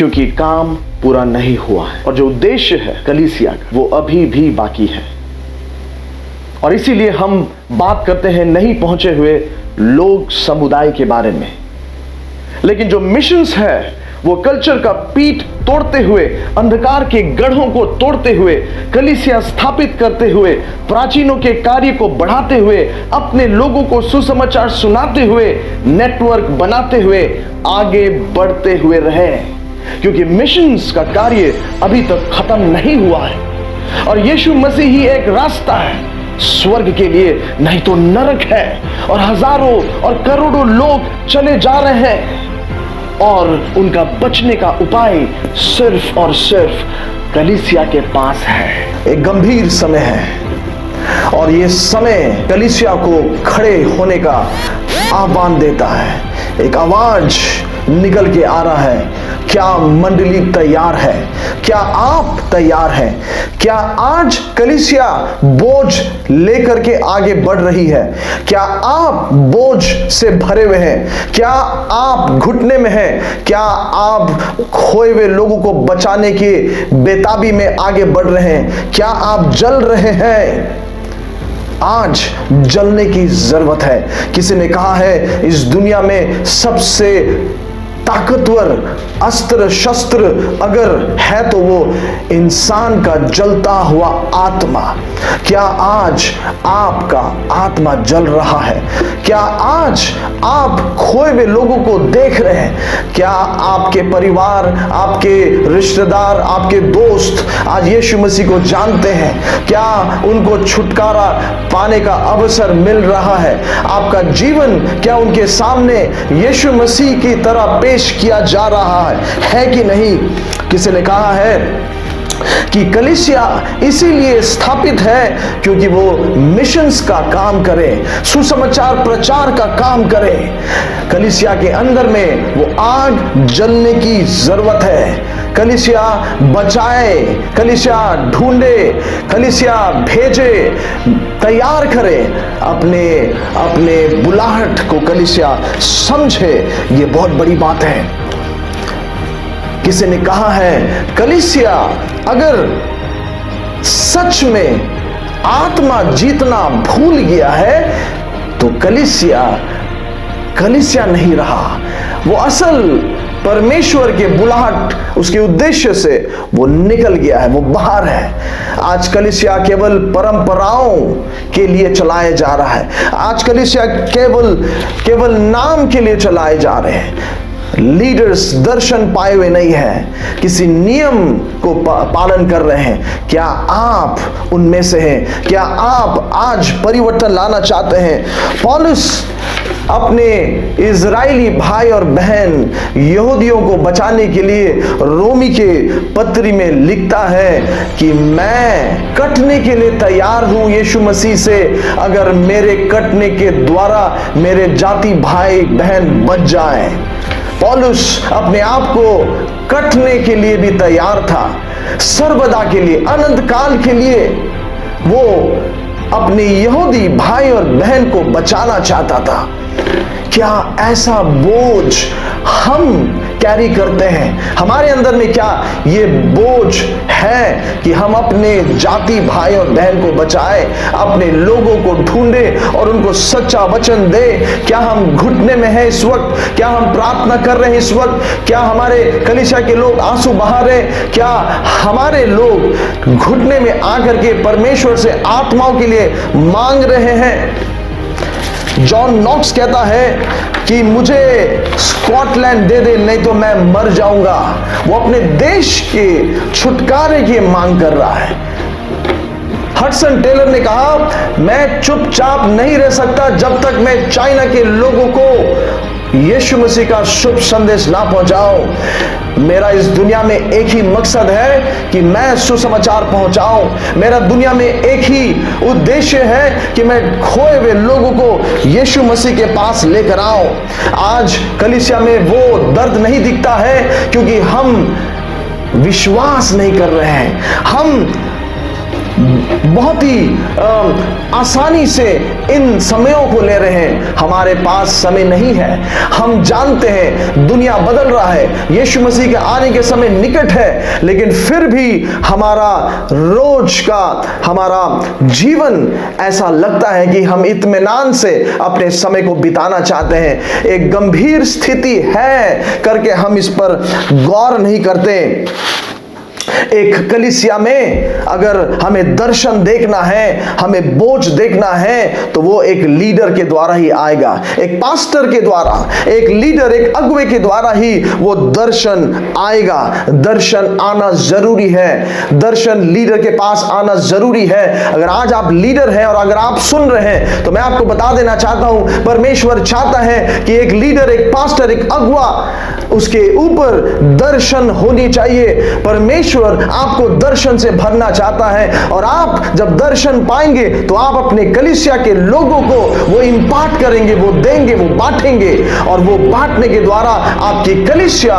क्योंकि काम पूरा नहीं हुआ है और जो उद्देश्य है कलीसिया का वो अभी भी बाकी है। और इसीलिए हम बात करते हैं नहीं पहुंचे हुए लोग समुदाय के बारे में। लेकिन जो मिशंस है वो कल्चर का पीठ तोड़ते हुए, अंधकार के गढ़ों को तोड़ते हुए, कलीसिया स्थापित करते हुए, प्राचीनों के कार्य को बढ़ाते हुए, अपने लोगों को सुसमाचार सुनाते हुए, नेटवर्क बनाते हुए आगे बढ़ते हुए रहे। क्योंकि मिशंस का कार्य अभी तक खत्म नहीं हुआ है और यीशु मसीह ही एक रास्ता है स्वर्ग के लिए, नहीं तो नरक है। और हजारों और करोड़ों लोग चले जा रहे हैं और उनका बचने का उपाय सिर्फ और सिर्फ कलीसिया के पास है। एक गंभीर समय है और ये समय कलीसिया को खड़े होने का आह्वान देता है। एक आवाज निकल के आ रहा है, क्या मंडली तैयार है? क्या आप तैयार हैं? क्या आज कलीसिया बोझ लेकर के आगे बढ़ रही है? क्या आप बोझ से भरे हुए हैं? क्या आप घुटने में हैं? क्या आप खोए हुए लोगों को बचाने की बेताबी में आगे बढ़ रहे हैं? क्या आप जल रहे हैं? आज जलने की जरूरत है। किसी ने कहा है इस दुनिया में सबसे ताकतवर अस्त्र शस्त्र अगर है तो वो इंसान का जलता हुआ आत्मा। क्या आज आपका आत्मा जल रहा है? क्या आज आप खोए हुए लोगों को देख रहे हैं? क्या आपके परिवार, आपके रिश्तेदार, आपके दोस्त आज यीशु मसीह को जानते हैं? क्या उनको छुटकारा पाने का अवसर मिल रहा है? आपका जीवन क्या उनके सामने यीशु मसीह की तरह पेश किया जा रहा है कि नहीं? किसी ने कहा है कि कलीसिया इसीलिए स्थापित है क्योंकि वो मिशंस का काम करे, सुसमाचार प्रचार का काम करे। कलीसिया के अंदर में वो आग जलने की जरूरत है। कलीसिया बचाए, कलीसिया ढूंढे, कलीसिया भेजे, तैयार करे, अपने अपने बुलाहट को कलीसिया समझे। ये बहुत बड़ी बात है। किसी ने कहा है कलीसिया अगर सच में आत्मा जीतना भूल गया है तो कलीसिया नहीं रहा। वो असल परमेश्वर के बुलाहट, उसके उद्देश्य से वो निकल गया है, वो बाहर है। आज कलीसिया केवल परंपराओं के लिए चलाए जा रहा है। आज कलीसिया केवल नाम के लिए चलाए जा रहे हैं। लीडर्स दर्शन पाए हुए नहीं है, किसी नियम को पालन कर रहे हैं। क्या आप उनमें से हैं? क्या आप आज परिवर्तन लाना चाहते हैं? पौलुस अपने इजरायली भाई और बहन यहूदियों को बचाने के लिए रोमी के पत्री में लिखता है कि मैं कटने के लिए तैयार हूं यीशु मसीह से, अगर मेरे कटने के द्वारा मेरे जाति भाई बहन बच जाएं। पौलुस अपने आप को कटने के लिए भी तैयार था, सर्वदा के लिए, अनंत काल के लिए वो अपने यहूदी भाई और बहन को बचाना चाहता था। क्या ऐसा बोझ हम कैरी करते हैं? हमारे अंदर में क्या ये बोझ है कि हम अपने जाति भाई और बहन को बचाएं, अपने लोगों को ढूंढे और उनको सच्चा वचन दे? क्या हम घुटने में हैं इस वक्त? क्या हम प्रार्थना कर रहे हैं इस वक्त? क्या हमारे कलीसिया के लोग आंसू बहा रहे? क्या हमारे लोग घुटने में आकर के परमेश्वर से आत्माओं के लिए मांग रहे हैं? जॉन नॉक्स कहता है कि मुझे स्कॉटलैंड दे दे नहीं तो मैं मर जाऊंगा। वो अपने देश के छुटकारे की मांग कर रहा है। हडसन टेलर ने कहा मैं चुपचाप नहीं रह सकता जब तक मैं चाइना के लोगों को यीशु मसीह का शुभ संदेश ना पहुंचाऊं। मेरा इस दुनिया में एक ही मकसद है कि मैं सुसमाचार पहुंचाऊं। मेरा दुनिया में एक ही उद्देश्य है कि मैं खोए हुए लोगों को यीशु मसीह के पास लेकर आऊं। आज कलीसिया में वो दर्द नहीं दिखता है क्योंकि हम विश्वास नहीं कर रहे हैं। हम बहुत ही आसानी से इन समयों को ले रहे हैं। हमारे पास समय नहीं है। हम जानते हैं दुनिया बदल रहा है, यीशु मसीह के आने के समय निकट है, लेकिन फिर भी हमारा रोज का हमारा जीवन ऐसा लगता है कि हम इत्मीनान से अपने समय को बिताना चाहते हैं। एक गंभीर स्थिति है करके हम इस पर गौर नहीं करते। एक कलीसिया में अगर हमें दर्शन देखना है, हमें बोझ देखना है, तो वो एक लीडर के द्वारा ही आएगा, एक पास्टर के द्वारा, एक लीडर, एक अगुवे के द्वारा ही वो दर्शन आएगा। दर्शन आना जरूरी है, दर्शन लीडर के पास आना जरूरी है। अगर आज आप लीडर हैं और अगर आप सुन रहे हैं, तो मैं आपको बता देना चाहता हूं, परमेश्वर चाहता है कि एक लीडर, एक पास्टर, एक अगुवा, उसके ऊपर दर्शन होनी चाहिए। परमेश्वर आपको दर्शन से भरना चाहता है, और आप जब दर्शन पाएंगे तो आप अपने कलीसिया के लोगों को वो इंपार्ट करेंगे, वो देंगे, वो बांटेंगे, और वो बांटने के द्वारा आपकी कलीसिया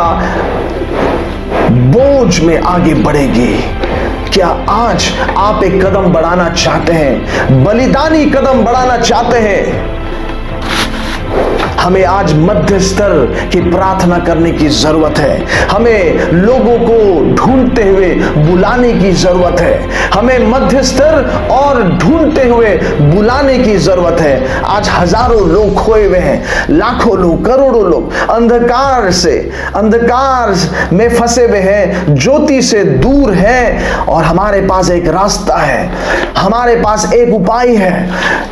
बोझ में आगे बढ़ेगी। क्या आज आप एक कदम बढ़ाना चाहते हैं, बलिदानी कदम बढ़ाना चाहते हैं? हमें आज मध्य स्तर की प्रार्थना करने की जरूरत है। हमें लोगों को ढूंढते हुए बुलाने की जरूरत है। हमें मध्य स्तर और ढूंढते हुए बुलाने की जरूरत है। आज हजारों लोग खोए हुए हैं, लाखों लोग, करोड़ों लोग अंधकार में फंसे हुए हैं, ज्योति से दूर हैं, और हमारे पास एक रास्ता है, हमारे पास एक उपाय है।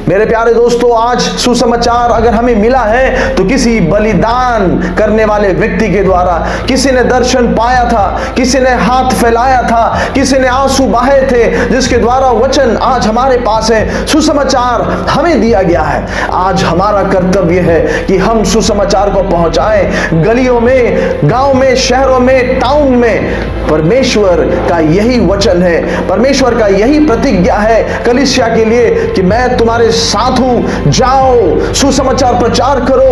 मेरे प्यारे दोस्तों, आज सुसमाचार अगर हमें मिला है तो किसी बलिदान करने वाले व्यक्ति के द्वारा। किसी ने दर्शन पाया था, किसी ने हाथ फैलाया था, किसी ने आंसू बहाए थे, जिसके द्वारा वचन आज हमारे पास है, सुसमाचार हमें दिया गया है। आज हमारा कर्तव्य है कि हम सुसमाचार को पहुंचाएं, गलियों में, गांव में, शहरों में, टाउन में। परमेश्वर का यही वचन है, परमेश्वर का यही प्रतिज्ञा है कलीसिया के लिए कि मैं तुम्हारे साथ हूं, जाओ सुसमाचार प्रचार करो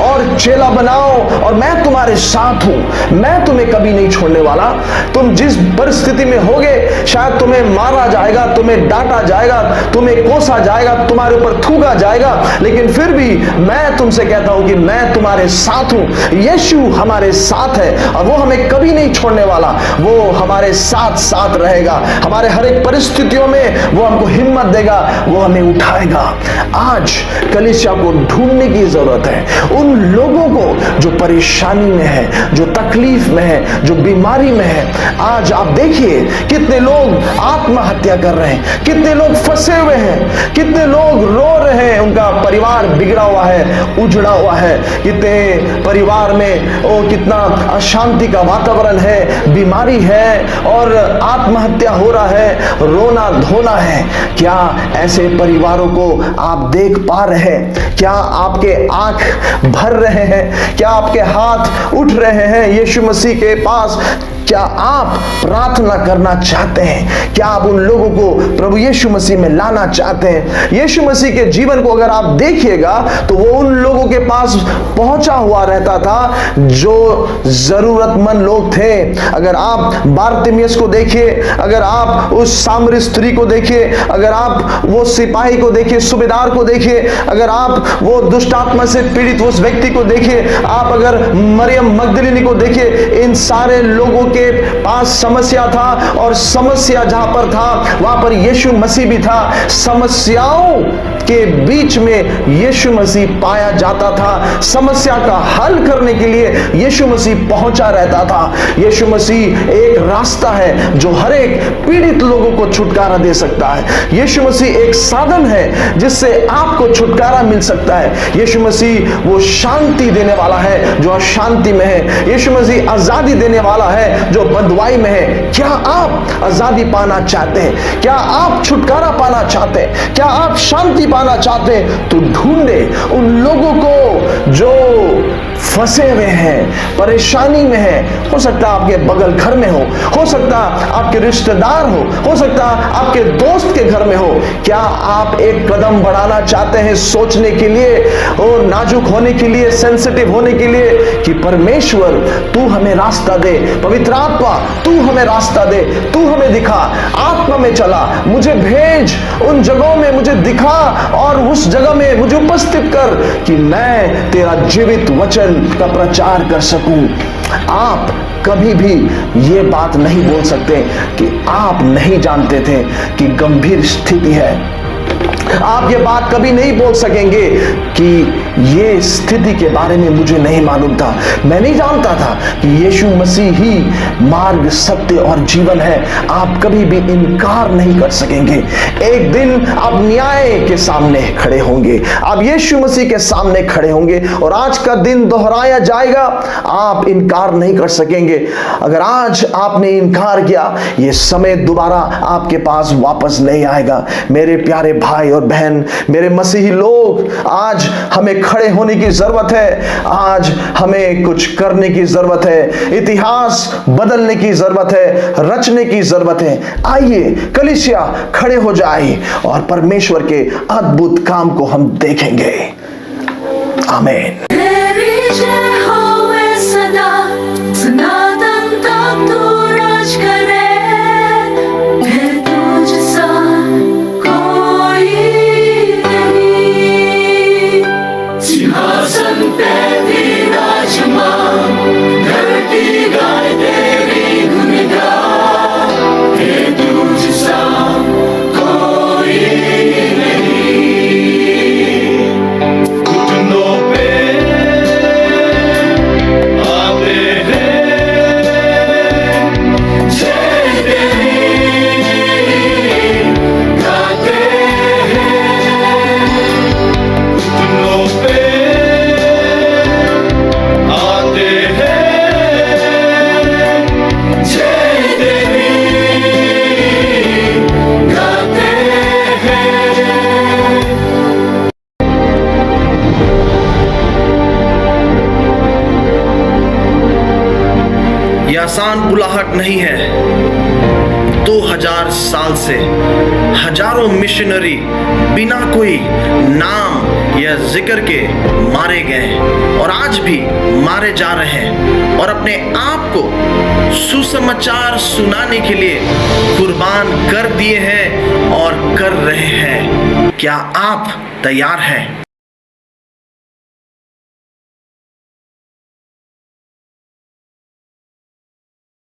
और चेला बनाओ, और मैं तुम्हारे साथ हूं, मैं तुम्हें कभी नहीं छोड़ने वाला। तुम जिस परिस्थिति में होगे, शायद तुम्हें मारा जाएगा, तुम्हें डांटा जाएगा, तुम्हें कोसा जाएगा, तुम्हारे ऊपर थूका जाएगा, लेकिन फिर भी मैं तुमसे कहता हूं कि मैं तुम्हारे साथ हूं। यीशु हमारे साथ है और वो हमें कभी नहीं छोड़ने वाला, वो हमारे साथ साथ रहेगा। हमारे हर एक परिस्थितियों में वो हमको हिम्मत देगा, वो हमें उठाएगा। आज कलीसिया को ढूंढने की जरूरत है, उन लोगों को जो परेशानी में है, जो तकलीफ में है, जो बीमारी में है। आज आप देखिए कितने लोग आत्महत्या कर रहे हैं, कितने लोग फंसे हुए हैं, कितने लोग रो रहे हैं, उनका परिवार बिगड़ा हुआ है, उजड़ा हुआ है। कितने परिवार में कितना अशांति का वातावरण है, बीमारी है और आत्महत्या हो रहा है, रोना धोना है। क्या ऐसे परिवारों को आप देख पा रहे हैं? क्या आपके आंख भर रहे हैं? क्या आपके हाथ उठ रहे हैं यीशु मसीह के पास? क्या आप प्रार्थना करना चाहते हैं? क्या आप उन लोगों को प्रभु यीशु मसीह में लाना चाहते हैं? यीशु मसीह के जीवन को अगर आप देखिएगा तो वो उन लोगों के पास पहुंचा हुआ रहता था जो जरूरतमंद लोग थे। अगर आप बारतिमियस को देखिए, अगर आप उस सामरी स्त्री को देखिए, अगर आप वो सिपाही को देखिए, सूबेदार को देखिए, अगर आप वो दुष्ट आत्मा से पीड़ित उस व्यक्ति को देखिए, आप अगर मरियम मगदलिनी को देखिए, इन सारे लोगों के पास समस्या था, और समस्या जहां पर था वहां पर यीशु मसीह भी था। समस्याओं के बीच में यीशु मसीह पाया जाता था। समस्या का हल करने के लिए यीशु मसीह पहुंचा रहता था। यीशु मसीह एक रास्ता है जो हर एक पीड़ित लोगों को छुटकारा दे सकता है। यीशु मसीह एक साधन है जिससे आपको छुटकारा मिल सकता है। यीशु मसीह वो शांति देने वाला है जो अशांति में है। यीशु मसीह आजादी देने वाला है जो बंधुआई में है। क्या आप आजादी पाना चाहते हैं? क्या आप छुटकारा पाना चाहते हैं? क्या आप शांति पाना छुड़ाना चाहते हैं तो ढूंढे उन लोगों को जो फंसे हुए हैं, परेशानी में है। हो सकता है आपके बगल घर में हो सकता है आपके रिश्तेदार हो सकता है आपके दोस्त के घर में हो। क्या आप एक कदम बढ़ाना चाहते हैं सोचने के लिए और नाजुक होने के लिए, सेंसिटिव होने के लिए कि परमेश्वर तू हमें रास्ता दे, पवित्र आत्मा तू हमें रास्ता दे, तू हमें दिखा, आत्मा में चला, मुझे भेज उन जगहों में, मुझे दिखा और उस जगह में मुझे उपस्थित कर कि मैं तेरा जीवित वचन का प्रचार कर सकूं। आप कभी भी ये बात नहीं बोल सकते कि आप नहीं जानते थे कि गंभीर स्थिति है। आप ये बात कभी नहीं बोल सकेंगे कि ये स्थिति के बारे में मुझे नहीं मालूम था, मैं नहीं जानता था कि यीशु मसीह ही मार्ग, सत्य और जीवन है। आप कभी भी इनकार नहीं कर सकेंगे। एक दिन आप न्याय के सामने खड़े होंगे, आप यीशु मसीह के सामने खड़े होंगे और आज का दिन दोहराया जाएगा। आप इनकार नहीं कर सकेंगे। अगर आज आपने इनकार किया, ये समय दोबारा आपके पास वापस नहीं आएगा। मेरे प्यारे भाई और बहन, मेरे मसीही लोग, आज हमें खड़े होने की जरूरत है। आज हमें कुछ करने की जरूरत है, इतिहास बदलने की जरूरत है, रचने की जरूरत है। आइए कलीसिया खड़े हो जाए और परमेश्वर के अद्भुत काम को हम देखेंगे। आमीन। आसान बुलाहट नहीं है। 2000 साल से हजारों मिशनरी बिना कोई नाम या जिक्र के मारे गए और आज भी मारे जा रहे हैं और अपने आप को सुसमाचार सुनाने के लिए कुर्बान कर दिए हैं और कर रहे हैं। क्या आप तैयार हैं?